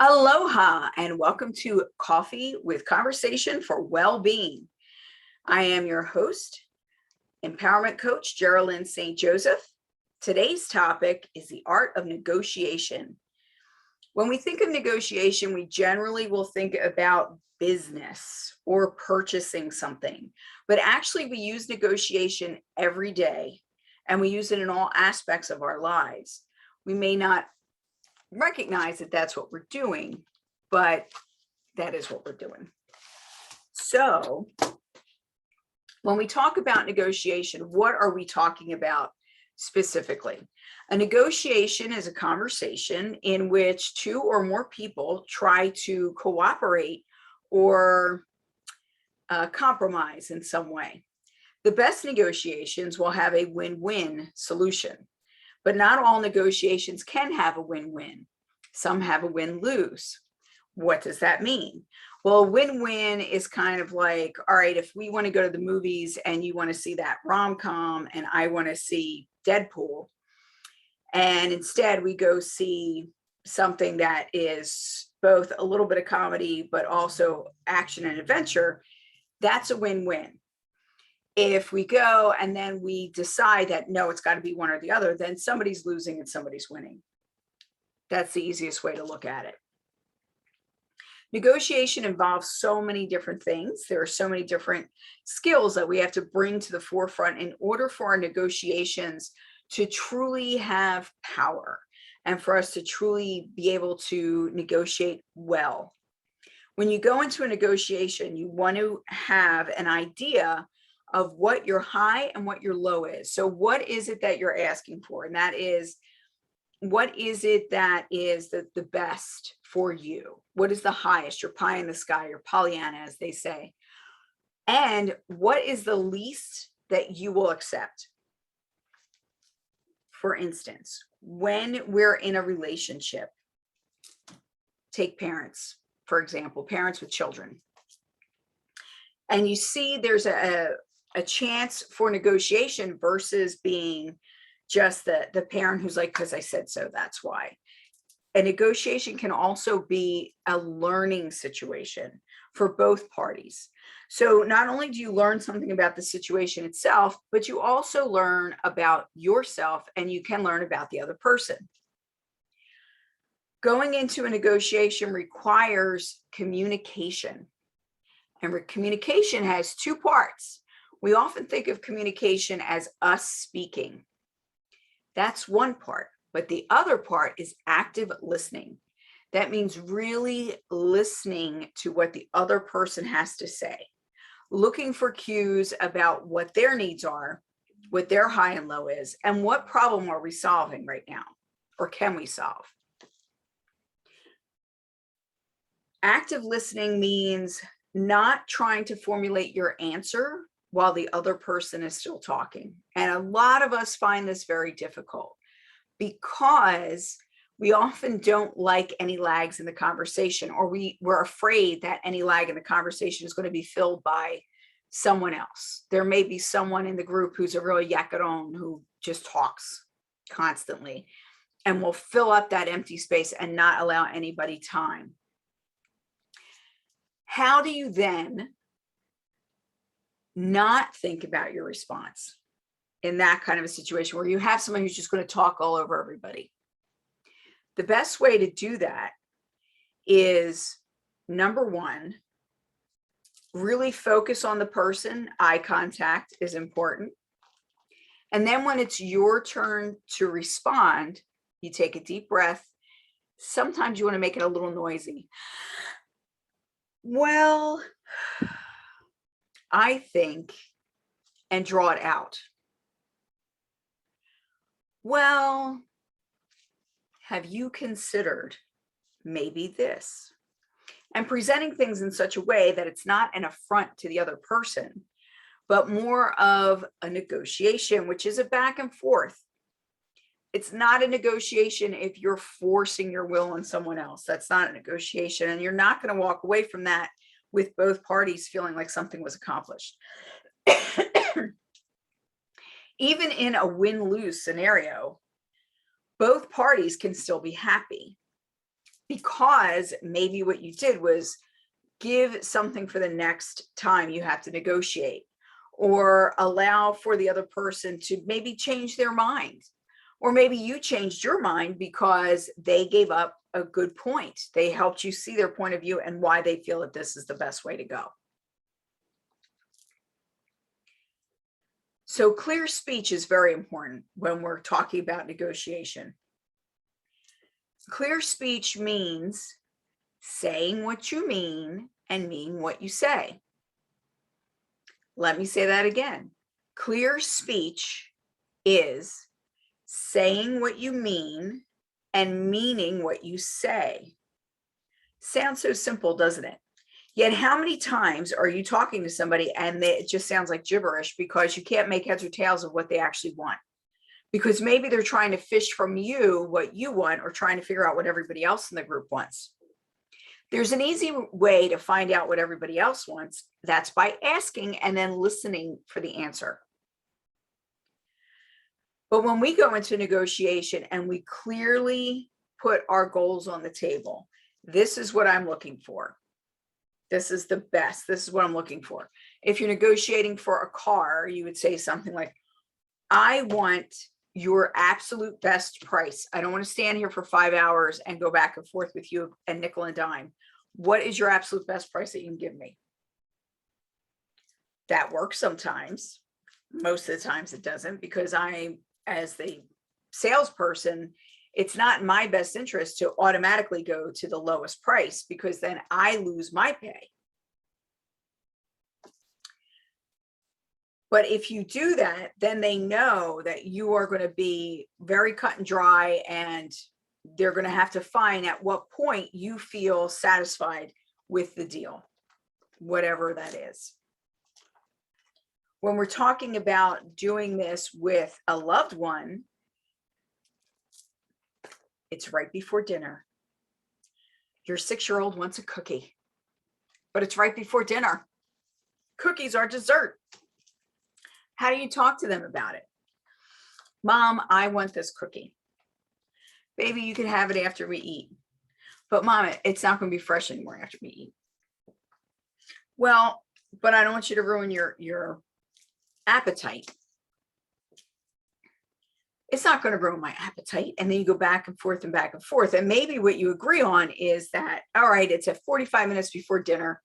Aloha and welcome to Coffee with Conversation for Well-Being. I am your host, Empowerment Coach Geralyn St Joseph. Today's topic is the art of negotiation. When we think of negotiation, we generally will think about business or purchasing something, but actually we use negotiation every day and we use it in all aspects of our lives. We may not recognize that that's what we're doing, but that is what we're doing. So when we talk about negotiation, what are we talking about specifically? A negotiation is a conversation in which two or more people try to cooperate or compromise in some way. The best negotiations will have a win-win solution. But not all negotiations can have a win-win. Some have a win-lose. What does that mean? Well, a win-win is kind of like, all right, if we want to go to the movies and you want to see that rom-com and I want to see Deadpool, and instead we go see something that is both a little bit of comedy, but also action and adventure, that's a win-win. If we go and then we decide that, no, it's got to be one or the other, then somebody's losing and somebody's winning. That's the easiest way to look at it. Negotiation involves so many different things. There are so many different skills that we have to bring to the forefront in order for our negotiations to truly have power and for us to truly be able to negotiate well. When you go into a negotiation, you want to have an idea of what your high and what your low is. So what is it that you're asking for? And that is, what is it that is the best for you? What is the highest, your pie in the sky, your Pollyanna, as they say? And what is the least that you will accept? For instance, when we're in a relationship, take parents, for example, parents with children. And you see there's a chance for negotiation versus being just the parent who's like, because I said so, that's why. A negotiation can also be a learning situation for both parties. So not only do you learn something about the situation itself, but you also learn about yourself and you can learn about the other person. Going into a negotiation requires communication. And communication has two parts. We often think of communication as us speaking. That's one part, but the other part is active listening. That means really listening to what the other person has to say, looking for cues about what their needs are, what their high and low is, and what problem are we solving right now, or can we solve? Active listening means not trying to formulate your answer while the other person is still talking. And a lot of us find this very difficult because we often don't like any lags in the conversation, or we're afraid that any lag in the conversation is going to be filled by someone else. There may be someone in the group who's a real yacaron who just talks constantly and will fill up that empty space and not allow anybody time. How do you then not think about your response in that kind of a situation where you have someone who's just going to talk all over everybody? The best way to do that is, number one, really focus on the person. Eye contact is important. And then when it's your turn to respond, you take a deep breath. Sometimes you want to make it a little noisy. Well, I think, and draw it out. Well, have you considered maybe this? And presenting things in such a way that it's not an affront to the other person, but more of a negotiation, which is a back and forth. It's not a negotiation if you're forcing your will on someone else. That's not a negotiation. And you're not going to walk away from that with both parties feeling like something was accomplished. Even in a win-lose scenario, both parties can still be happy. because maybe what you did was give something for the next time you have to negotiate, or allow for the other person to maybe change their mind. Or maybe you changed your mind because they gave up a good point. They helped you see their point of view and why they feel that this is the best way to go. So clear speech is very important when we're talking about negotiation. Clear speech means saying what you mean and mean what you say. Let me say that again. Clear speech is saying what you mean and meaning what you say. Sounds so simple, doesn't it? Yet how many times are you talking to somebody and it just sounds like gibberish because you can't make heads or tails of what they actually want? Because maybe they're trying to fish from you what you want, or trying to figure out what everybody else in the group wants. There's an easy way to find out what everybody else wants. That's by asking and then listening for the answer. But when we go into negotiation and we clearly put our goals on the table, this is what I'm looking for. This is the best. This is what I'm looking for. If you're negotiating for a car, you would say something like, I want your absolute best price. I don't want to stand here for 5 hours and go back and forth with you and nickel and dime. What is your absolute best price that you can give me? That works sometimes. Most of the times it doesn't, because I, as the salesperson, it's not in my best interest to automatically go to the lowest price, because then I lose my pay. But if you do that, then they know that you are going to be very cut and dry, and they're going to have to find at what point you feel satisfied with the deal, whatever that is. When we're talking about doing this with a loved one, it's right before dinner. Your 6-year-old wants a cookie, but it's right before dinner. Cookies are dessert. How do you talk to them about it? Mom, I want this cookie. Baby, you can have it after we eat. But Mom, it's not going to be fresh anymore after we eat. Well, but I don't want you to ruin your appetite. It's not going to ruin my appetite. And then you go back and forth and back and forth. And maybe what you agree on is that, all right, it's at 45 minutes before dinner.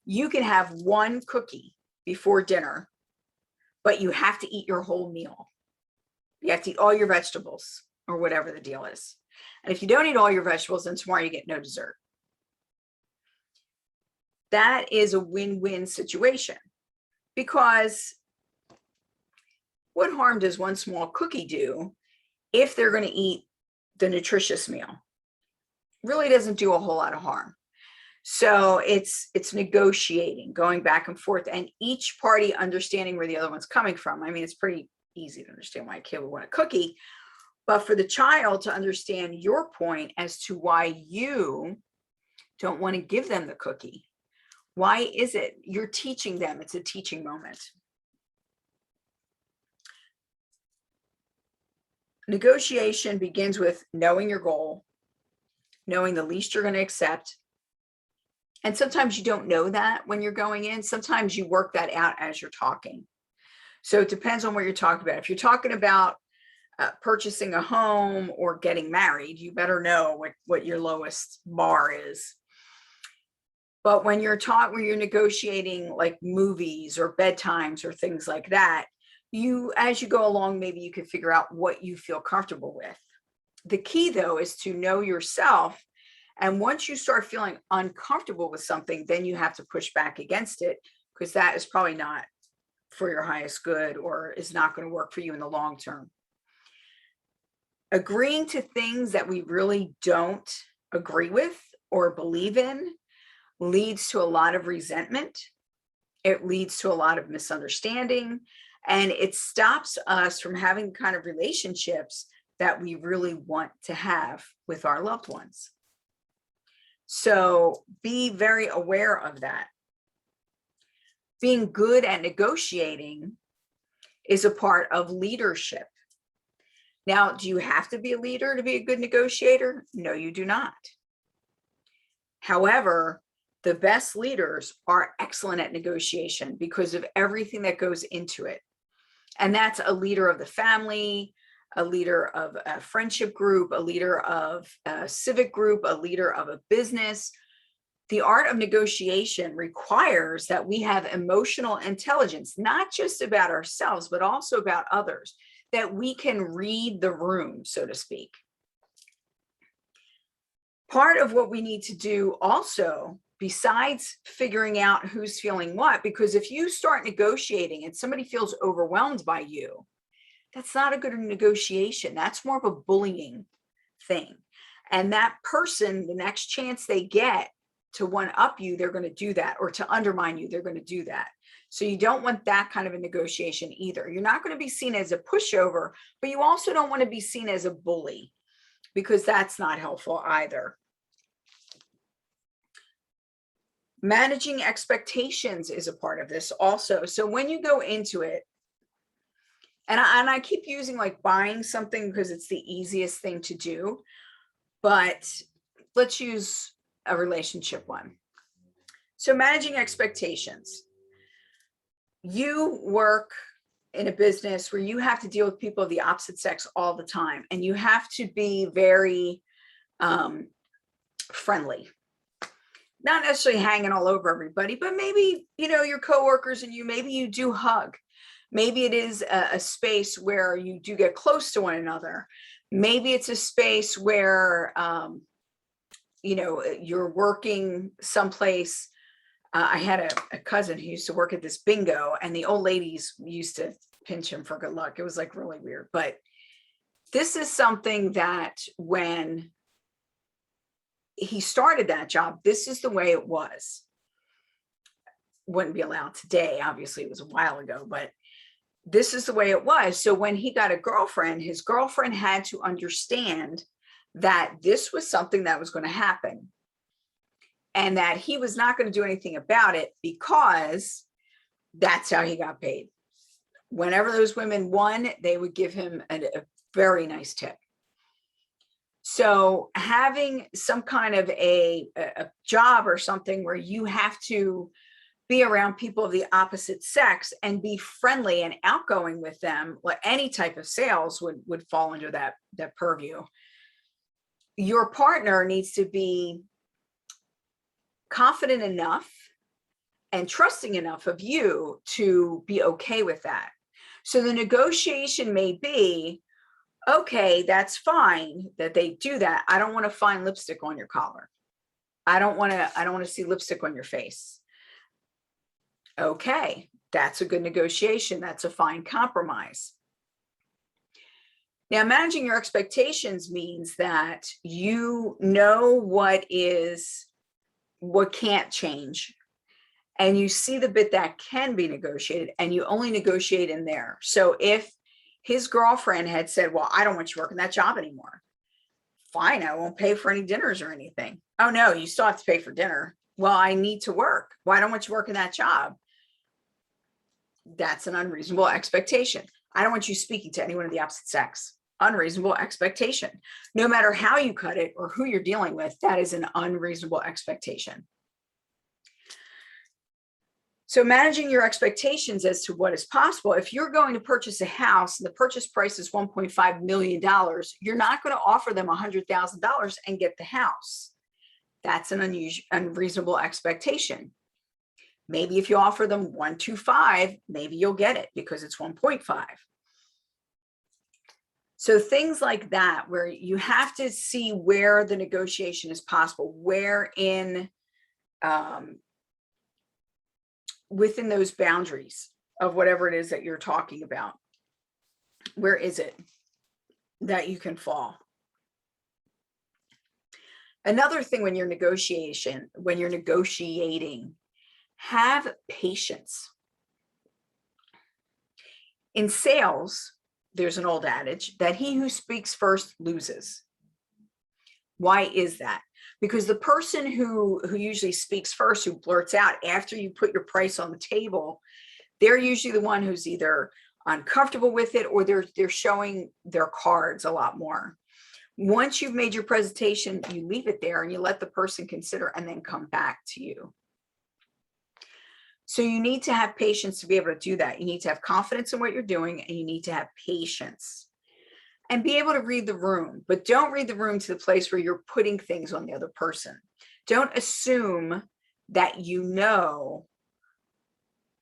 You can have one cookie before dinner, but you have to eat your whole meal. You have to eat all your vegetables, or whatever the deal is. And if you don't eat all your vegetables, then tomorrow you get no dessert. That is a win-win situation, because what harm does one small cookie do if they're going to eat the nutritious meal? Really doesn't do a whole lot of harm. So it's negotiating, going back and forth, and each party understanding where the other one's coming from. I mean, it's pretty easy to understand why a kid would want a cookie, but for the child to understand your point as to why you don't want to give them the cookie. Why is it? You're teaching them. It's a teaching moment. Negotiation begins with knowing your goal, knowing the least you're going to accept. And sometimes you don't know that when you're going in. Sometimes you work that out as you're talking. So it depends on what you're talking about. If you're talking about purchasing a home or getting married, you better know what your lowest bar is. But when you're negotiating like movies or bedtimes or things like that, as you go along, maybe you can figure out what you feel comfortable with. The key, though, is to know yourself. And once you start feeling uncomfortable with something, then you have to push back against it, because that is probably not for your highest good, or is not going to work for you in the long term. Agreeing to things that we really don't agree with or believe in leads to a lot of resentment. It leads to a lot of misunderstanding, and it stops us from having the kind of relationships that we really want to have with our loved ones. So be very aware of that. Being good at negotiating is a part of leadership. Now, do you have to be a leader to be a good negotiator? No, you do not. However, the best leaders are excellent at negotiation because of everything that goes into it. And that's a leader of the family, a leader of a friendship group, a leader of a civic group, a leader of a business. The art of negotiation requires that we have emotional intelligence, not just about ourselves, but also about others, that we can read the room, so to speak. Part of what we need to do also, besides figuring out who's feeling what, because if you start negotiating and somebody feels overwhelmed by you, that's not a good negotiation. That's more of a bullying thing. And that person, the next chance they get to one up you, they're going to do that, or to undermine you, they're going to do that. So you don't want that kind of a negotiation either. You're not going to be seen as a pushover, but you also don't want to be seen as a bully, because that's not helpful either. Managing expectations is a part of this also. So when you go into it, and I keep using like buying something because it's the easiest thing to do, but let's use a relationship one. So managing expectations. You work in a business where you have to deal with people of the opposite sex all the time, and you have to be very friendly. Not necessarily hanging all over everybody, but maybe, your coworkers and you, maybe you do hug. Maybe it is a space where you do get close to one another. Maybe it's a space where, you're working someplace. I had a cousin who used to work at this bingo, and the old ladies used to pinch him for good luck. It was like really weird. But this is something that when he started that job, this is the way it was. Wouldn't be allowed today. Obviously, it was a while ago, but this is the way it was. So when he got a girlfriend, his girlfriend had to understand that this was something that was going to happen, and that he was not going to do anything about it, because that's how he got paid. Whenever those women won, they would give him a very nice tip. So having some kind of a job or something where you have to be around people of the opposite sex and be friendly and outgoing with them, like any type of sales would fall under that purview. Your partner needs to be confident enough and trusting enough of you to be okay with that. So the negotiation may be, okay, that's fine that they do that. I don't want to find lipstick on your collar. I don't want to see lipstick on your face. Okay, that's a good negotiation. That's a fine compromise. Now, managing your expectations means that you know what can't change, and you see the bit that can be negotiated, and you only negotiate in there. So if his girlfriend had said, well, I don't want you working that job anymore. Fine, I won't pay for any dinners or anything. Oh no, you still have to pay for dinner. Well, I need to work. Well, I don't want you working that job. That's an unreasonable expectation. I don't want you speaking to anyone of the opposite sex. Unreasonable expectation. No matter how you cut it or who you're dealing with, that is an unreasonable expectation. So managing your expectations as to what is possible. If you're going to purchase a house and the purchase price is $1.5 million, you're not going to offer them $100,000 and get the house. That's an unreasonable expectation. Maybe if you offer them 1.25, maybe you'll get it because it's 1.5. So things like that, where you have to see where the negotiation is possible, where within those boundaries of whatever it is that you're talking about, where is it that you can fall? Another thing when you're negotiating, have patience. In sales, there's an old adage that he who speaks first loses. Why is that? Because the person who usually speaks first, who blurts out after you put your price on the table, they're usually the one who's either uncomfortable with it, or they're showing their cards a lot more. Once you've made your presentation, you leave it there and you let the person consider and then come back to you. So you need to have patience to be able to do that. You need to have confidence in what you're doing, and you need to have patience and be able to read the room, but don't read the room to the place where you're putting things on the other person. Don't assume that you know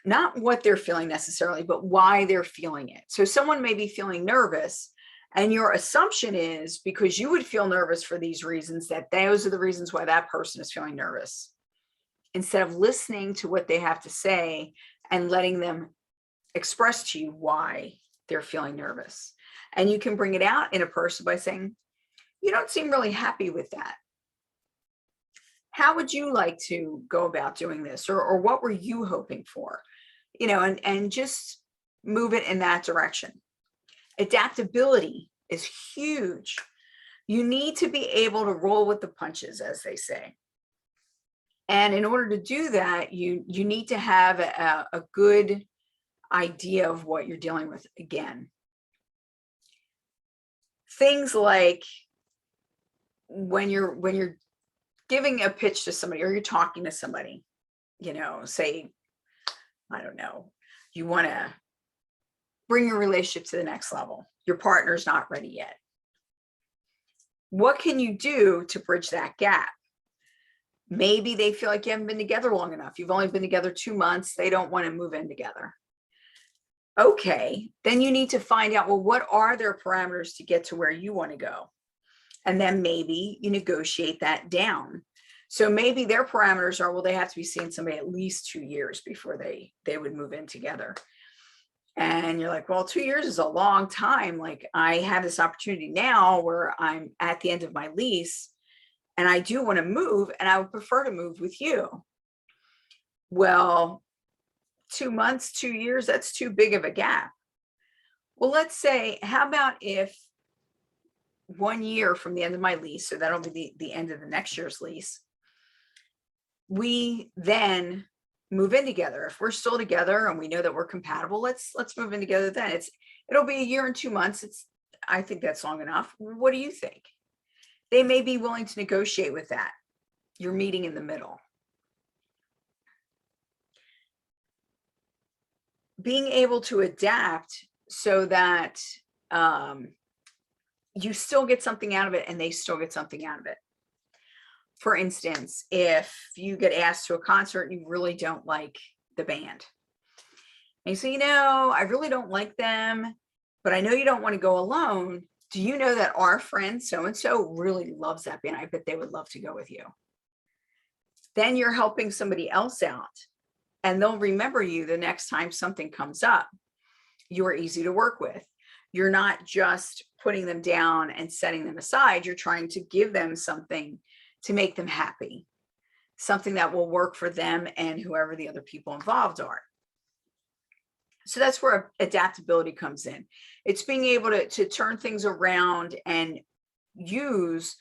not what they're feeling necessarily, but why they're feeling it. So someone may be feeling nervous, and your assumption is because you would feel nervous for these reasons, that those are the reasons why that person is feeling nervous, instead of listening to what they have to say and letting them express to you why they're feeling nervous. And you can bring it out in a person by saying, you don't seem really happy with that. How would you like to go about doing this? Or what were you hoping for? You know, and just move it in that direction. Adaptability is huge. You need to be able to roll with the punches, as they say. And in order to do that, you need to have a good idea of what you're dealing with. Again, things like when you're giving a pitch to somebody, or you're talking to somebody, you know, say, I don't know, you want to bring your relationship to the next level. Your partner's not ready yet. What can you do to bridge that gap? Maybe they feel like you haven't been together long enough. You've only been together 2 months. They don't want to move in together. Okay, then you need to find out, well, what are their parameters to get to where you want to go? And then maybe you negotiate that down. So maybe their parameters are, well, they have to be seeing somebody at least 2 years before they would move in together. And you're like, well, 2 years is a long time. Like, I have this opportunity now where I'm at the end of my lease, and I do want to move, and I would prefer to move with you. Well, 2 months, 2 years, that's too big of a gap. Well, let's say, how about if 1 year from the end of my lease, so that'll be the end of the next year's lease, we then move in together. If we're still together and we know that we're compatible, let's move in together then. It'll be 1 year and 2 months. I think that's long enough. What do you think? They may be willing to negotiate with that. You're meeting in the middle. Being able to adapt so that you still get something out of it and they still get something out of it. For instance, if you get asked to a concert and you really don't like the band, and you say, you know, I really don't like them, but I know you don't want to go alone. Do you know that our friend so-and-so really loves that band? I bet they would love to go with you. Then you're helping somebody else out, and they'll remember you the next time something comes up. You are easy to work with. You're not just putting them down and setting them aside. You're trying to give them something to make them happy, something that will work for them and whoever the other people involved are. So that's where adaptability comes in. It's being able to turn things around and use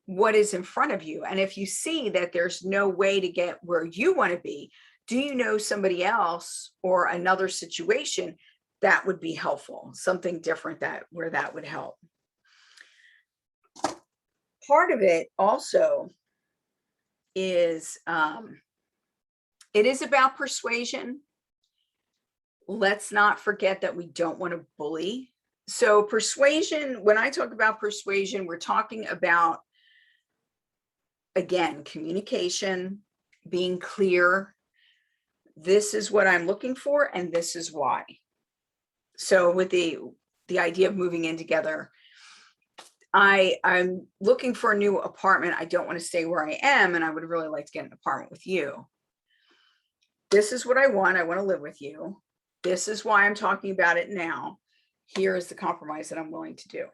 what is in front of you. And if you see that there's no way to get where you want to be, do you know somebody else or another situation that would be helpful, something different where that would help? Part of it also is it is about persuasion. Let's not forget that we don't want to bully. So persuasion, when I talk about persuasion, we're talking about, again, communication, being clear. This is what I'm looking for, and this is why. So with the idea of moving in together, I'm looking for a new apartment. I don't want to stay where I am, and I would really like to get an apartment with you. This is what I want. I want to live with you. This is why I'm talking about it now. Here is the compromise that I'm willing to do.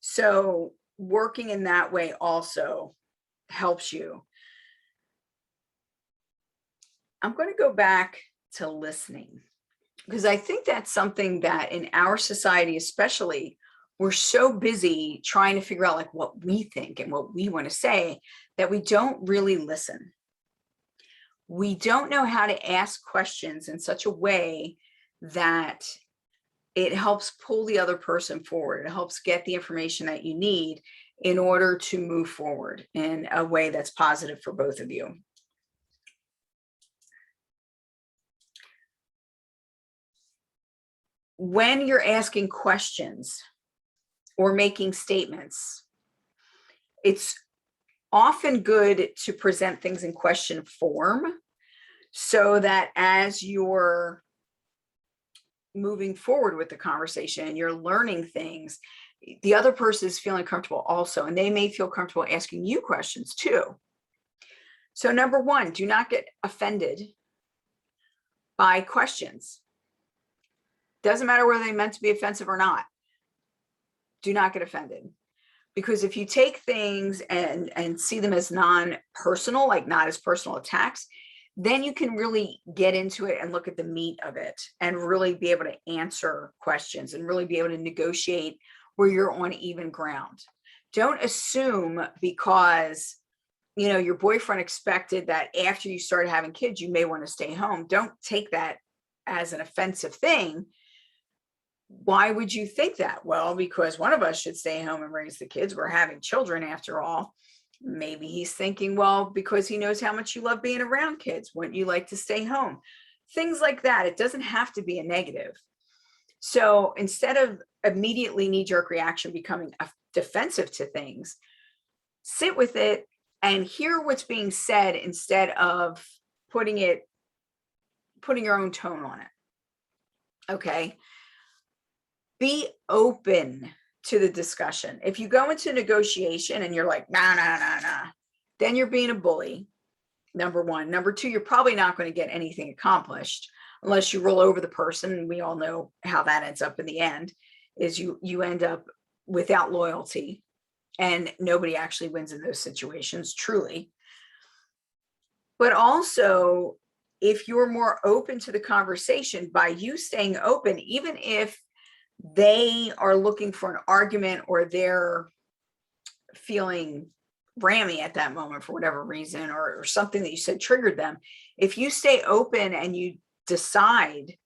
So working in that way also helps you. I'm going to go back to listening, because I think that's something that in our society, especially, we're so busy trying to figure out like what we think and what we want to say that we don't really listen. We don't know how to ask questions in such a way that it helps pull the other person forward. It helps get the information that you need in order to move forward in a way that's positive for both of you. When you're asking questions or making statements, it's often good to present things in question form so that as you're moving forward with the conversation and you're learning things, the other person is feeling comfortable also, and they may feel comfortable asking you questions too. So number one, do not get offended by questions. Doesn't matter whether they meant to be offensive or not. Do not get offended. Because if you take things and see them as non-personal, like not as personal attacks, then you can really get into it and look at the meat of it and really be able to answer questions and really be able to negotiate where you're on even ground. Don't assume because, you know, your boyfriend expected that after you started having kids, you may want to stay home. Don't take that as an offensive thing. Why would you think that? Well, because one of us should stay home and raise the kids. We're having children after all. Maybe he's thinking, well, because he knows how much you love being around kids, wouldn't you like to stay home? Things like that. It doesn't have to be a negative. So instead of immediately knee-jerk reaction becoming defensive to things, sit with it and hear what's being said instead of putting your own tone on it. Okay. Be open to the discussion. If you go into negotiation and you're like, nah, then you're being a bully, number one. Number two, you're probably not going to get anything accomplished unless you roll over the person. And we all know how that ends up in the end, is you end up without loyalty, and nobody actually wins in those situations, truly. But also, if you're more open to the conversation by you staying open, even if they are looking for an argument or they're feeling rammy at that moment for whatever reason, or something that you said triggered them, if you stay open and you decide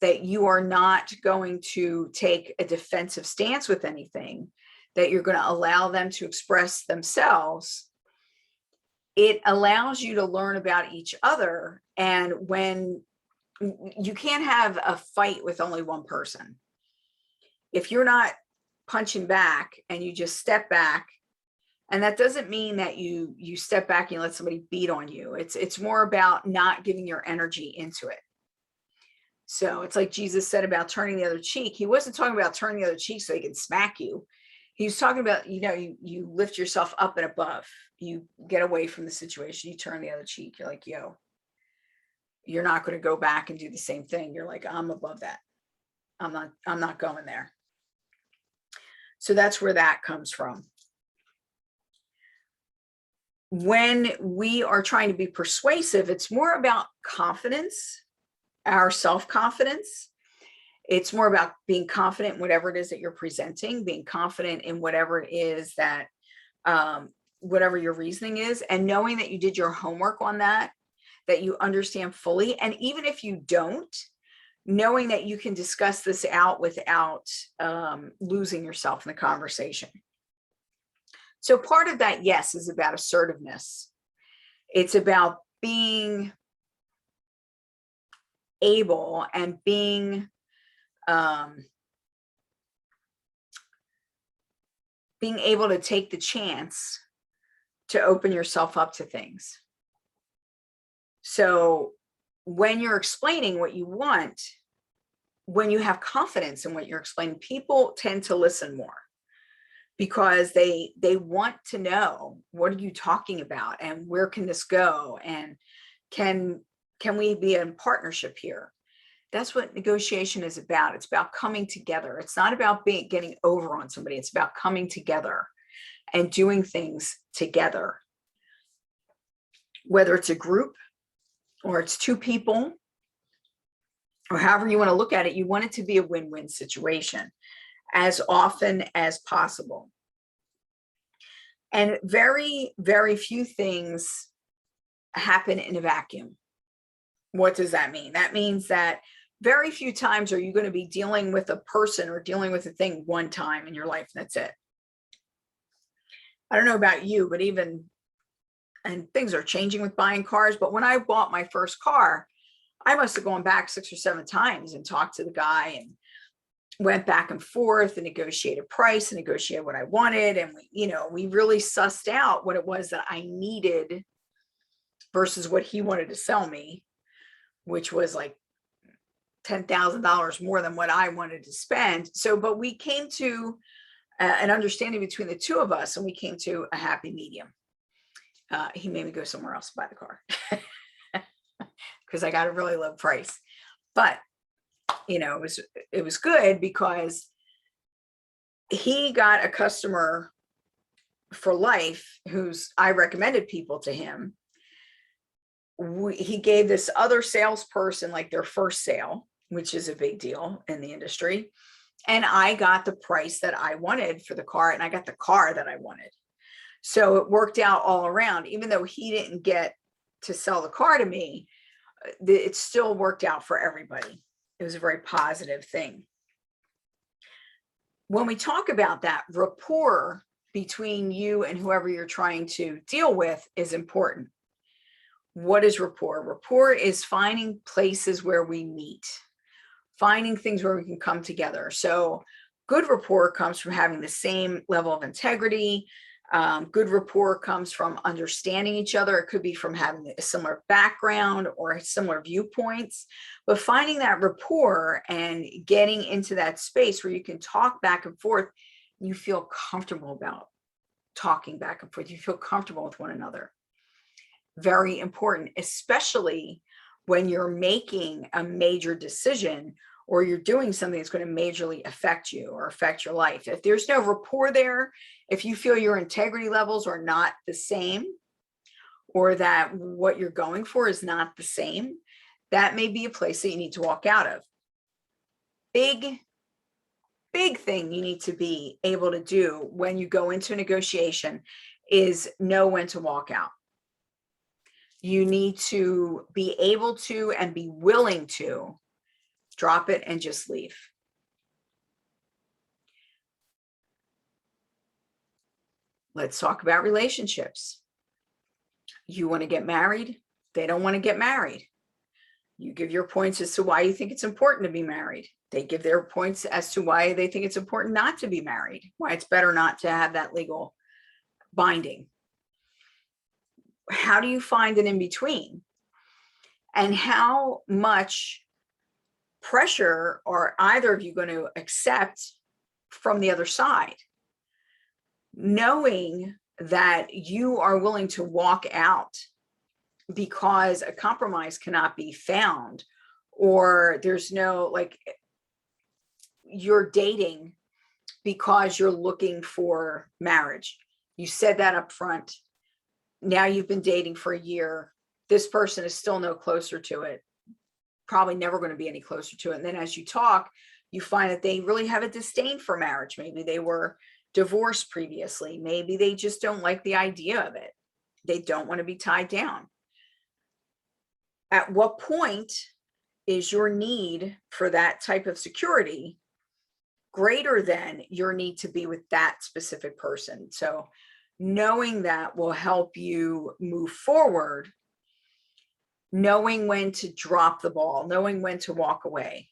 that you are not going to take a defensive stance with anything, that you're going to allow them to express themselves, it allows you to learn about each other. And when you can't have a fight with only one person, if you're not punching back and you just step back, and that doesn't mean that you step back and you let somebody beat on you. It's more about not giving your energy into it. So it's like Jesus said about turning the other cheek. He wasn't talking about turning the other cheek so he can smack you. He was talking about, you lift yourself up and above. You get away from the situation. You turn the other cheek. You're like, yo, you're not going to go back and do the same thing. You're like, I'm above that. I'm not going there. So that's where that comes from. When we are trying to be persuasive, it's more about confidence, our self-confidence. It's more about being confident in whatever it is that you're presenting, being confident in whatever it is that, whatever your reasoning is, and knowing that you did your homework on that you understand fully. And even if you don't, knowing that you can discuss this out without losing yourself in the conversation. So part of that, yes, is about assertiveness. It's about being able and being able to take the chance to open yourself up to things. So when you're explaining what you want, when you have confidence in what you're explaining, people tend to listen more because they want to know, what are you talking about and where can this go, and can we be in partnership here? That's what negotiation is about. It's about coming together. It's not about getting over on somebody. It's about coming together and doing things together. Whether it's a group or it's two people, or however you want to look at it, you want it to be a win-win situation as often as possible. And very, very few things happen in a vacuum. What does that mean? That means that very few times are you going to be dealing with a person or dealing with a thing one time in your life, and that's it. I don't know about you, but and things are changing with buying cars, but when I bought my first car, I must have gone back 6 or 7 times and talked to the guy and went back and forth and negotiated price and negotiated what I wanted. And we really sussed out what it was that I needed versus what he wanted to sell me, which was like $10,000 more than what I wanted to spend. So, but we came to an understanding between the two of us, and we came to a happy medium. He made me go somewhere else to buy the car because I got a really low price. But it was good because he got a customer for life I recommended people to him. He gave this other salesperson like their first sale, which is a big deal in the industry. And I got the price that I wanted for the car, and I got the car that I wanted. So it worked out all around. Even though he didn't get to sell the car to me, it still worked out for everybody. It was a very positive thing. When we talk about that, rapport between you and whoever you're trying to deal with is important. What is rapport? Rapport is finding places where we meet, finding things where we can come together. So good rapport comes from having the same level of integrity. Good rapport comes from understanding each other. It could be from having a similar background or similar viewpoints, but finding that rapport and getting into that space where you can talk back and forth, you feel comfortable about talking back and forth. You feel comfortable with one another. Very important, especially when you're making a major decision or you're doing something that's going to majorly affect you or affect your life. If there's no rapport there, if you feel your integrity levels are not the same, or that what you're going for is not the same, that may be a place that you need to walk out of. Big thing you need to be able to do when you go into a negotiation is know when to walk out. You need to be able to and be willing to drop it and just leave. Let's talk about relationships. You want to get married? They don't want to get married. You give your points as to why you think it's important to be married. They give their points as to why they think it's important not to be married, why it's better not to have that legal binding. How do you find an in-between? And how much pressure are either of you going to accept from the other side? Knowing that you are willing to walk out because a compromise cannot be found, or there's no, like, you're dating because you're looking for marriage. You said that up front. Now you've been dating for a year. This person is still no closer to it. Probably never going to be any closer to it. And then as you talk, you find that they really have a disdain for marriage. Maybe they were divorced previously. Maybe they just don't like the idea of it. They don't want to be tied down. At what point is your need for that type of security greater than your need to be with that specific person? So knowing that will help you move forward, knowing when to drop the ball, knowing when to walk away.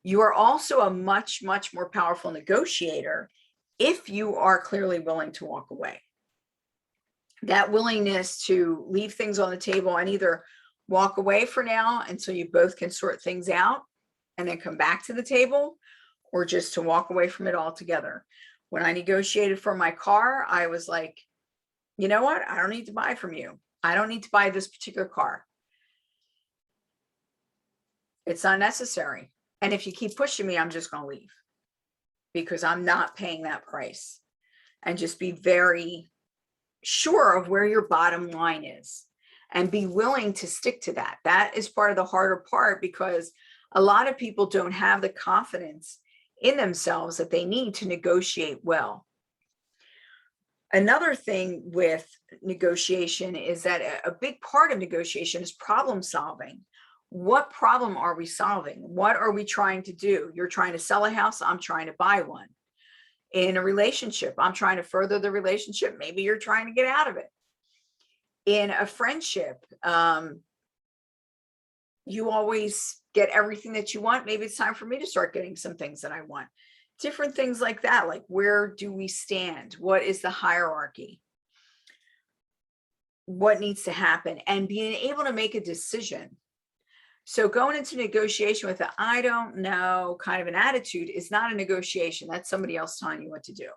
You are also a much, much more powerful negotiator if you are clearly willing to walk away. That willingness to leave things on the table and either walk away for now until you both can sort things out and then come back to the table, or just to walk away from it altogether. When I negotiated for my car, I was like, you know what? I don't need to buy from you. I don't need to buy this particular car. It's unnecessary. And if you keep pushing me, I'm just going to leave because I'm not paying that price. And just be very sure of where your bottom line is and be willing to stick to that. That is part of the harder part, because a lot of people don't have the confidence in themselves that they need to negotiate well. Another thing with negotiation is that a big part of negotiation is problem solving. What problem are we solving? What are we trying to do? You're trying to sell a house. I'm trying to buy one. In a relationship, I'm trying to further the relationship. Maybe you're trying to get out of it. In a friendship, you always get everything that you want. Maybe it's time for me to start getting some things that I want. Different things like that. Like, where do we stand? What is the hierarchy? What needs to happen? And being able to make a decision. So going into negotiation with a I don't know kind of an attitude is not a negotiation. That's somebody else telling you what to do.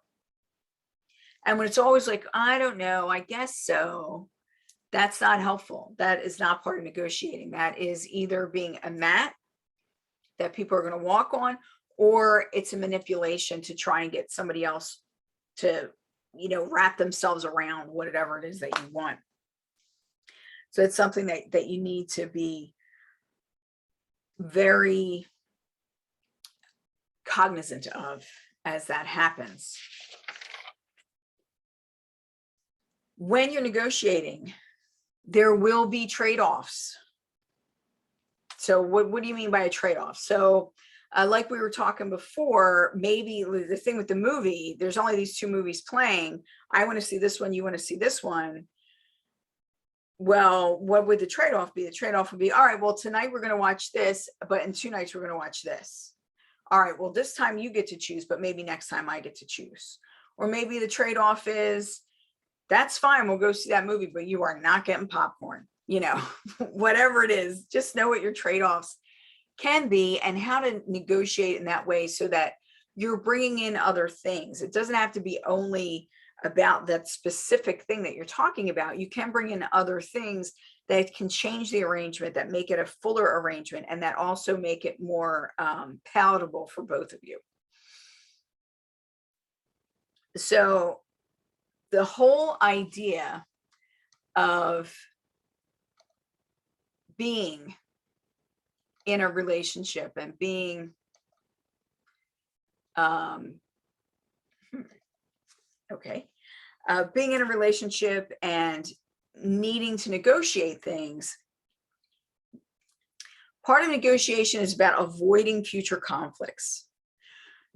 And when it's always like, I don't know, I guess so, that's not helpful. That is not part of negotiating. That is either being a mat that people are going to walk on, or it's a manipulation to try and get somebody else to, wrap themselves around whatever it is that you want. So it's something that you need to be very cognizant of as that happens. When you're negotiating, there will be trade-offs. So what do you mean by a trade-off? So like we were talking before, maybe the thing with the movie, there's only these two movies playing. I want to see this one. You want to see this one. Well, what would the trade-off be? The trade-off would be, all right, well, tonight we're going to watch this, but in 2 nights we're going to watch this. All right, well, this time you get to choose, but maybe next time I get to choose. Or maybe the trade-off is, that's fine, we'll go see that movie, but you are not getting popcorn. Whatever it is, just know what your trade-offs can be and how to negotiate in that way so that you're bringing in other things. It doesn't have to be only about that specific thing that you're talking about. You can bring in other things that can change the arrangement, that make it a fuller arrangement, and that also make it more palatable for both of you. So the whole idea of being in a relationship and being being in a relationship and needing to negotiate things, part of negotiation is about avoiding future conflicts.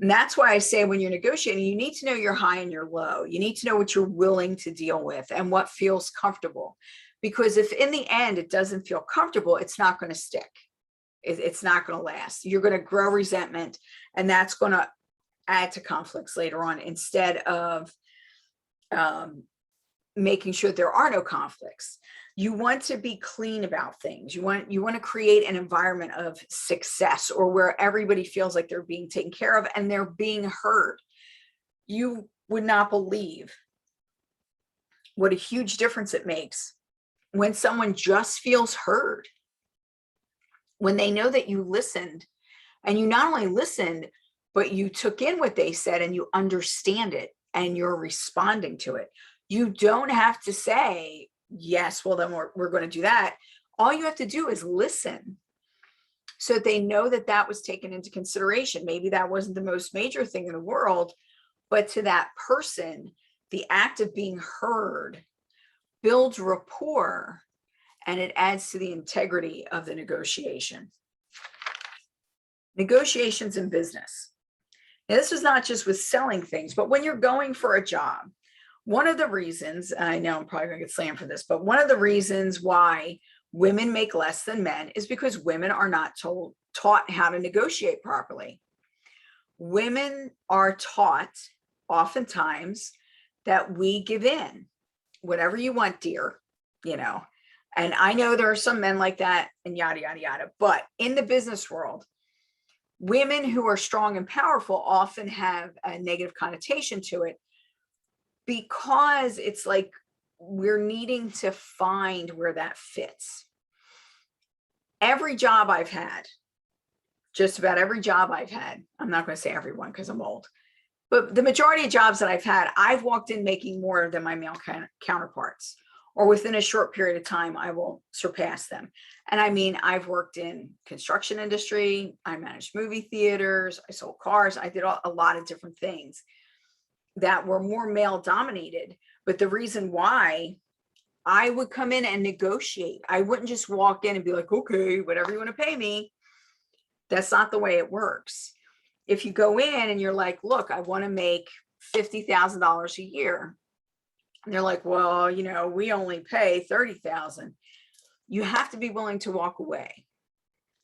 And that's why I say when you're negotiating, you need to know your high and your low. You need to know what you're willing to deal with and what feels comfortable. Because if in the end it doesn't feel comfortable, it's not going to stick. It's not going to last. You're going to grow resentment, and that's going to add to conflicts later on instead of making sure there are no conflicts. You want to be clean about things. You want to create an environment of success, or where everybody feels like they're being taken care of and they're being heard. You would not believe what a huge difference it makes when someone just feels heard, when they know that you listened, and you not only listened, but you took in what they said and you understand it and you're responding to it. You don't have to say, yes, well, then we're going to do that. All you have to do is listen, so that they know that that was taken into consideration. Maybe that wasn't the most major thing in the world, but to that person, the act of being heard builds rapport, and it adds to the integrity of the negotiation. Negotiations in business. Now, this is not just with selling things, but when you're going for a job, one of the reasons, I know I'm probably going to get slammed for this, but one of the reasons why women make less than men is because women are not taught how to negotiate properly. Women are taught oftentimes that we give in. Whatever you want, dear, and I know there are some men like that and yada, yada, yada. But in the business world, women who are strong and powerful often have a negative connotation to it, because it's like we're needing to find where that fits. Every job I've had, just about every job I've had, I'm not going to say everyone because I'm old, but the majority of jobs that I've had, I've walked in making more than my male counterparts, or within a short period of time, I will surpass them. And I mean, I've worked in construction industry, I managed movie theaters, I sold cars, I did a lot of different things that were more male dominated. But the reason why I would come in and negotiate. I wouldn't just walk in and be like, okay, whatever you want to pay me. That's not the way it works. If you go in and you're like, look, I want to make $50,000 a year. And they're like, well, we only pay 30,000. You have to be willing to walk away.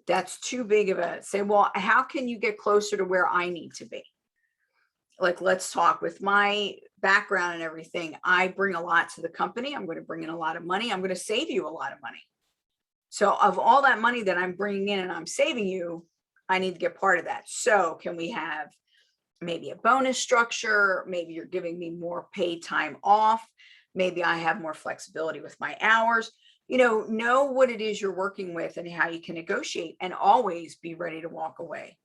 That's too big of a say, well, how can you get closer to where I need to be? Like, let's talk. With my background and everything, I bring a lot to the company. I'm going to bring in a lot of money. I'm going to save you a lot of money. So of all that money that I'm bringing in and I'm saving you, I need to get part of that. So can we have maybe a bonus structure? Maybe you're giving me more paid time off. Maybe I have more flexibility with my hours. Know what it is you're working with and how you can negotiate, and always be ready to walk away,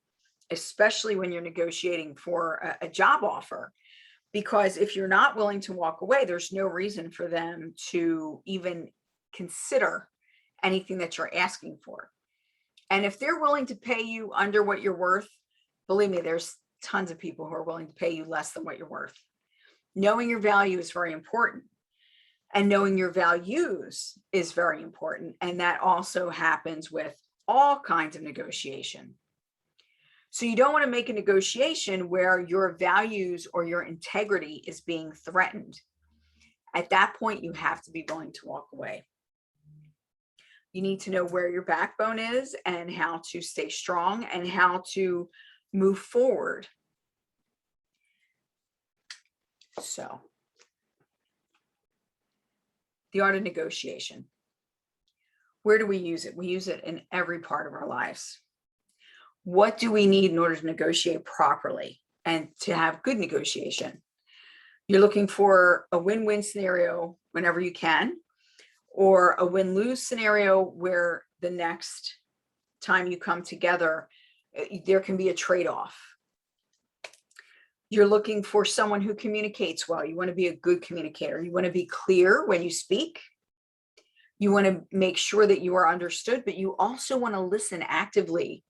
especially when you're negotiating for a job offer. Because if you're not willing to walk away, there's no reason for them to even consider anything that you're asking for. And if they're willing to pay you under what you're worth, believe me, there's tons of people who are willing to pay you less than what you're worth. Knowing your value is very important. And knowing your values is very important. And that also happens with all kinds of negotiation. So you don't want to make a negotiation where your values or your integrity is being threatened. At that point, you have to be willing to walk away. You need to know where your backbone is and how to stay strong and how to move forward. So, the art of negotiation. Where do we use it? We use it in every part of our lives. What do we need in order to negotiate properly and to have good negotiation? You're looking for a win-win scenario whenever you can, or a win-lose scenario where the next time you come together, there can be a trade-off. You're looking for someone who communicates well. You want to be a good communicator. You want to be clear when you speak. You want to make sure that you are understood, but you also want to listen actively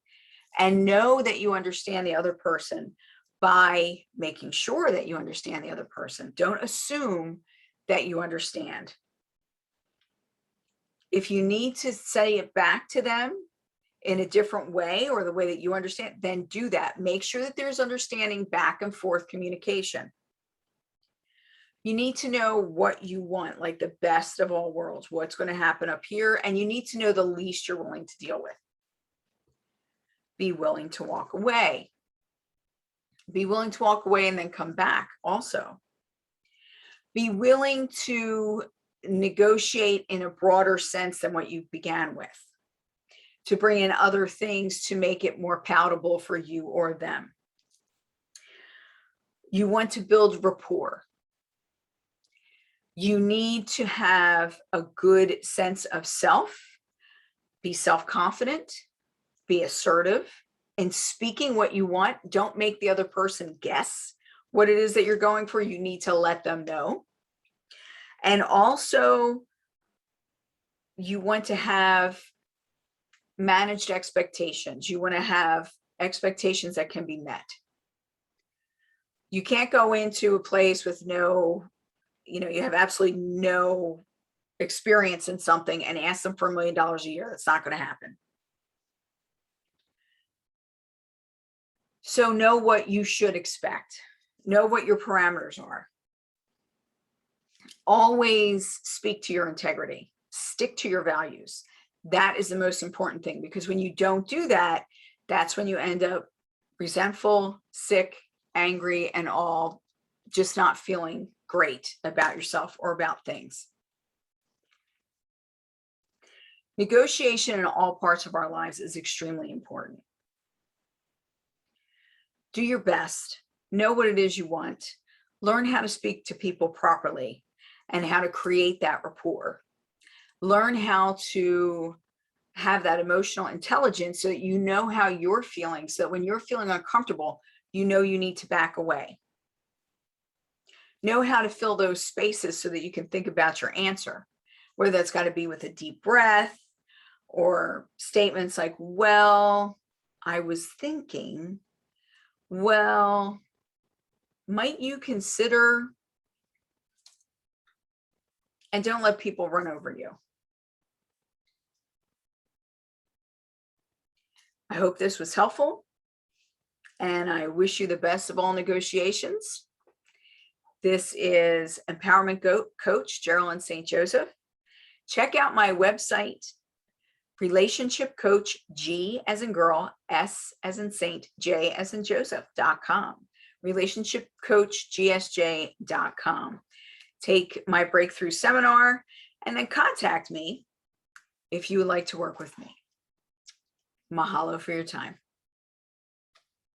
and know that you understand the other person by making sure that you understand the other person. Don't assume that you understand. If you need to say it back to them in a different way or the way that you understand, then do that. Make sure that there's understanding, back and forth communication. You need to know what you want, like the best of all worlds, what's going to happen up here, and you need to know the least you're willing to deal with. Be willing to walk away. Be willing to walk away and then come back also. Be willing to negotiate in a broader sense than what you began with, to bring in other things to make it more palatable for you or them. You want to build rapport. You need to have a good sense of self, be self-confident, be assertive in speaking what you want. Don't make the other person guess what it is that you're going for. You need to let them know. And also, you want to have managed expectations. You want to have expectations that can be met. You can't go into a place with you have absolutely no experience in something and ask them for $1 million a year. That's not going to happen. So know what you should expect. Know what your parameters are. Always speak to your integrity. Stick to your values. That is the most important thing, because when you don't do that, that's when you end up resentful, sick, angry, and all just not feeling great about yourself or about things. Negotiation in all parts of our lives is extremely important. Do your best. Know what it is you want. Learn how to speak to people properly and how to create that rapport. Learn how to have that emotional intelligence so that you know how you're feeling, so that when you're feeling uncomfortable, you know you need to back away. Know how to fill those spaces so that you can think about your answer, whether that's got to be with a deep breath or statements like, well, I was thinking, well, might you consider and don't let people run over you. I hope this was helpful, and I wish you the best of all negotiations. This is Empowerment Coach Geralyn St Joseph. Check out my website, Relationship Coach, G as in girl, S as in Saint, J as in Joseph.com. relationshipcoachgsj.com. Take my breakthrough seminar and then contact me if you would like to work with me. Mahalo for your time.